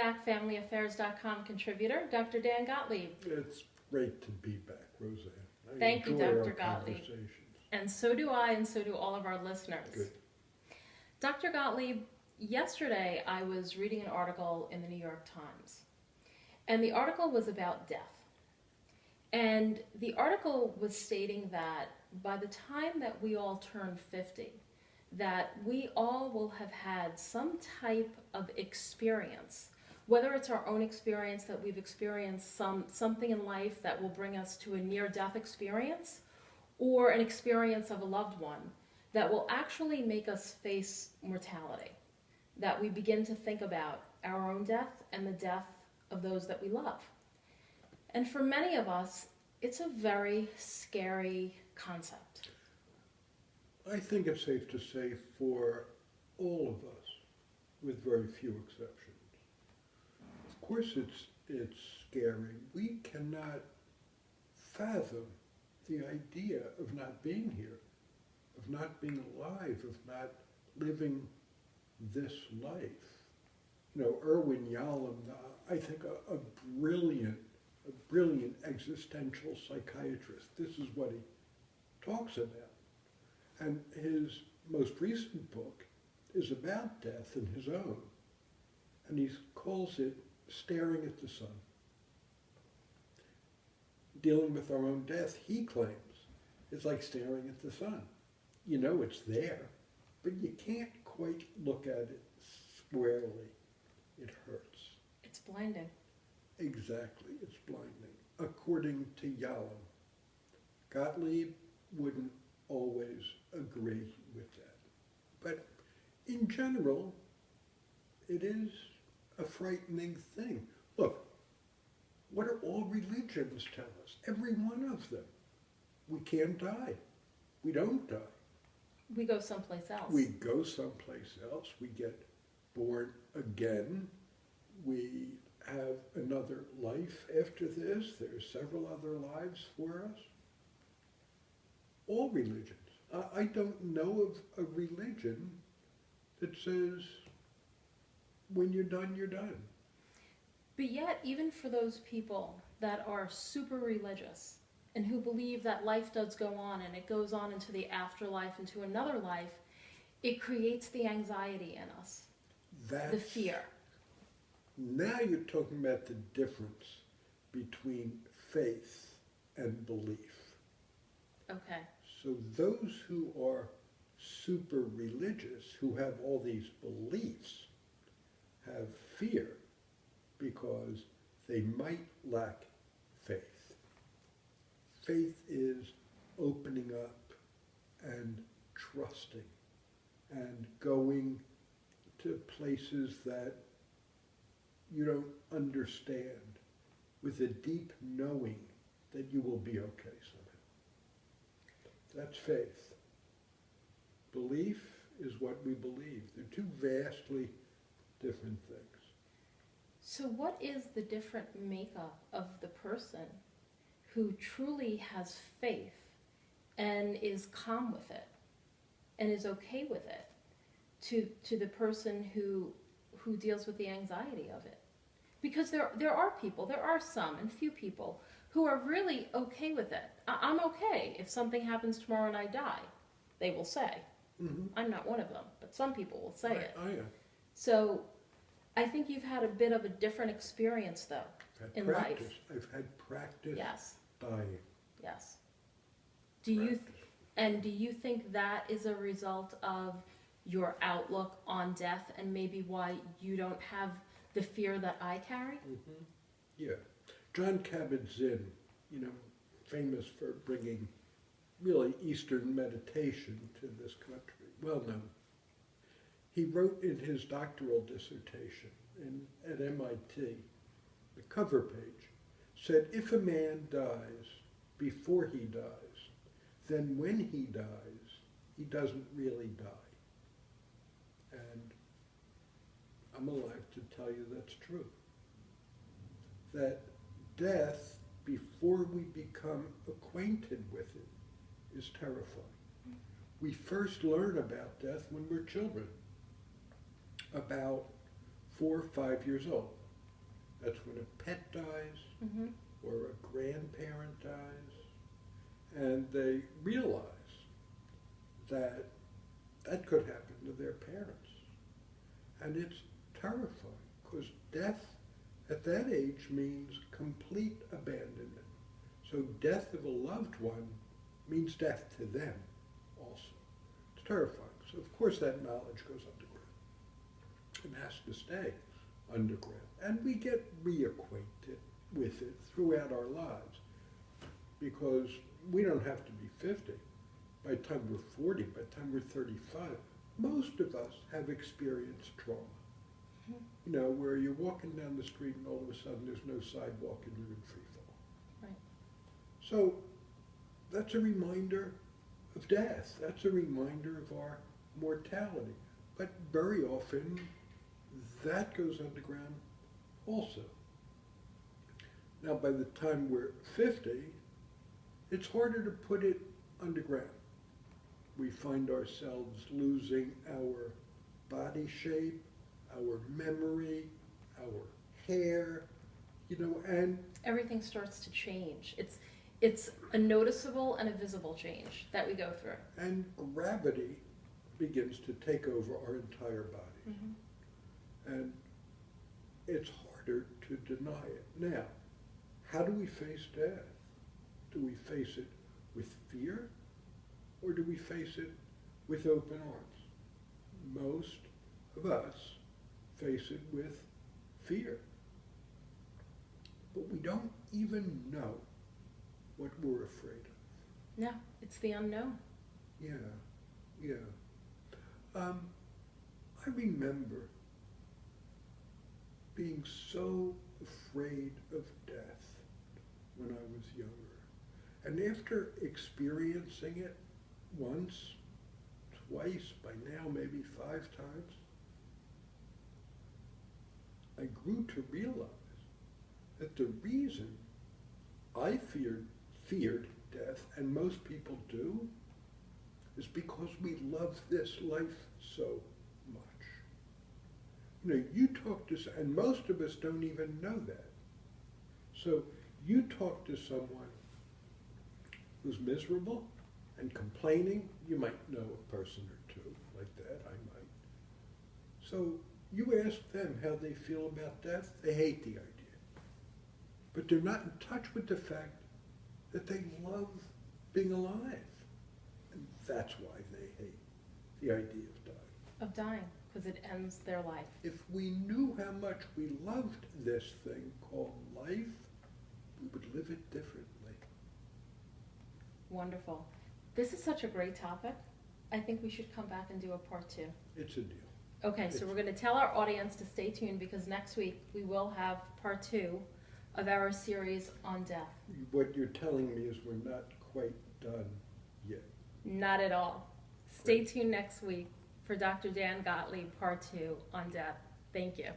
back, FamilyAffaires.com contributor, Dr. Dan Gottlieb. It's great to be back, Roseann. Thank you, enjoy Dr. our Gottlieb. conversations. And so do I, and so do all of our listeners. Good. Dr. Gottlieb, yesterday I was reading an article in the New York Times, and the article was about death. And the article was stating that by the time that we all turn 50, that we all will have had some type of experience, whether it's our own experience, that we've experienced something in life that will bring us to a near-death experience, or an experience of a loved one that will actually make us face mortality, that we begin to think about our own death and the death of those that we love. And for many of us, it's a very scary concept. I think it's safe to say for all of us, with very few exceptions. Of course it's scary. We cannot fathom the idea of not being here, of not being alive, of not living this life. You know, Irwin Yalom, I think a brilliant existential psychiatrist. This is what he talks about. And his most recent book is about death and his own. And he calls it Staring at the Sun. Dealing with our own death, he claims, is like staring at the sun. You know it's there, but you can't quite look at it squarely. It hurts. It's blinding. Exactly, it's blinding. According to Yalom, Gottlieb wouldn't always agree with that. But in general, it is a frightening thing. Look, what do all religions tell us? Every one of them. We can't die. We don't die. We go someplace else. We go someplace else. We get born again. We have another life after this. There's several other lives for us. All religions. I don't know of a religion that says, when you're done, you're done. But yet, even for those people that are super religious and who believe that life does go on and it goes on into the afterlife, into another life, it creates the anxiety in us, the fear. Now you're talking about the difference between faith and belief. Okay. So those who are super religious, who have all these beliefs, have fear because they might lack faith. Faith is opening up and trusting and going to places that you don't understand, with a deep knowing that you will be okay somehow. That's faith. Belief is what we believe. They're two vastly different things. So what is the different makeup of the person who truly has faith and is calm with it and is okay with it to the person who deals with the anxiety of it? Because there are people, there are some and few people who are really okay with it. I'm okay if something happens tomorrow and I die, they will say. Mm-hmm. I'm not one of them, but some people will say it. I am. So I think you've had a bit of a different experience, though, in life. I've had practice. Yes. Dying. Yes. Do you think that is a result of your outlook on death and maybe why you don't have the fear that I carry? Mm-hmm. Yeah. John Kabat-Zinn, famous for bringing really Eastern meditation to this country, well known. He wrote in his doctoral dissertation at MIT, the cover page, said, if a man dies before he dies, then when he dies, he doesn't really die. And I'm alive to tell you that's true. That death, before we become acquainted with it, is terrifying. We first learn about death when we're children, about 4 or 5 years old. That's when a pet dies Mm-hmm. or a grandparent dies, and they realize that that could happen to their parents. And it's terrifying, because death at that age means complete abandonment. So death of a loved one means death to them also. It's terrifying. So of course that knowledge goes underground and has to stay underground. And we get reacquainted with it throughout our lives, because we don't have to be 50. By the time we're 40, by the time we're 35, most of us have experienced trauma. Mhm. You know, where you're walking down the street and all of a sudden there's no sidewalk and you're in free fall. Right. So that's a reminder of death. That's a reminder of our mortality. But very often that goes underground also. Now by the time we're 50, it's harder to put it underground. We find ourselves losing our body shape, our memory, our hair, you know, and Everything starts to change. It's a noticeable and a visible change that we go through. and gravity begins to take over our entire bodies. Mm-hmm. And it's harder to deny it. Now, how do we face death? Do we face it with fear, or do we face it with open arms? Most of us face it with fear. But we don't even know what we're afraid of. No, it's the unknown. Yeah, yeah. I remember being so afraid of death when I was younger. And after experiencing it once, twice, by now maybe 5 times, I grew to realize that the reason I feared death, and most people do, is because we love this life so much. You know, you talk to, and most of us don't even know that. So you talk to someone who's miserable and complaining, you might know a person or two like that, I might. So you ask them how they feel about death, they hate the idea. But they're not in touch with the fact that they love being alive. And that's why they hate the idea of dying. Of dying, because it ends their life. If we knew how much we loved this thing called life, we would live it differently. Wonderful. This is such a great topic. I think we should come back and do a part 2. It's a deal. Okay, so we're going to tell our audience to stay tuned, because next week we will have part 2 of our series on death. What you're telling me is we're not quite done yet. Not at all. Stay tuned next week for Dr. Dan Gottlieb, part 2 on death. Thank you.